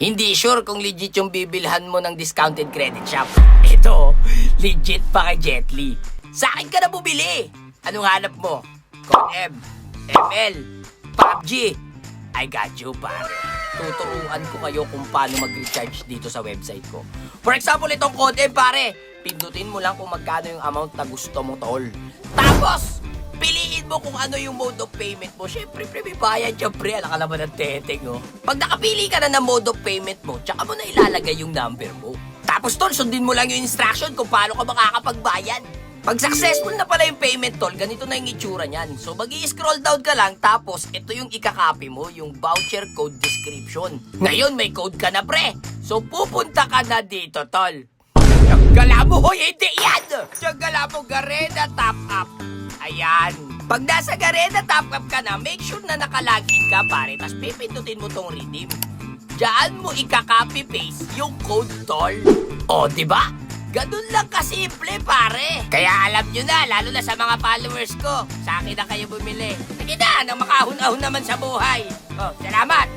Hindi sure kung legit yung bibilhan mo ng discounted credit shop. Ito, legit pa kay Jetly. Sa akin ka na bumili. Anong hanap mo? Code M, ML, PUBG. I got you, pare. Tuturuan ko kayo kung paano mag-recharge dito sa website ko. For example, itong Code M, pare. Pindutin mo lang kung magkano yung amount na gusto mo, tol. Tapos, piliin mo kung ano yung mode of payment mo. Siyempre, may bayad siya, pre. Alam ka naman ng teteng, oh. Pag nakapili ka na ng mode of payment mo, tsaka mo na ilalagay yung number mo. Tapos, tol, sundin mo lang yung instruction kung paano ka makakapagbayad. Pag successful na pala yung payment, tol, ganito na yung itsura niyan. So, mag-i-scroll down ka lang, tapos ito yung ikakopy mo, yung voucher code description. Ngayon, may code ka na, pre. So, pupunta ka na dito, tol. Tiyagala mo, hoy, hindi yan! Tiyagala mo, Garena Top Up. Ayan. Pag nasa Garena Top Up ka na, make sure na nakalagin ka, pare. Tapos pipindutin mo tong redeem. Diyan mo ika-copy-paste yung code, tol. O, diba? Ganun lang kasimple, pare. Kaya alam nyo na, lalo na sa mga followers ko, sa akin na kayo bumili. Sige na, nang makahun-ahon naman sa buhay. O, salamat!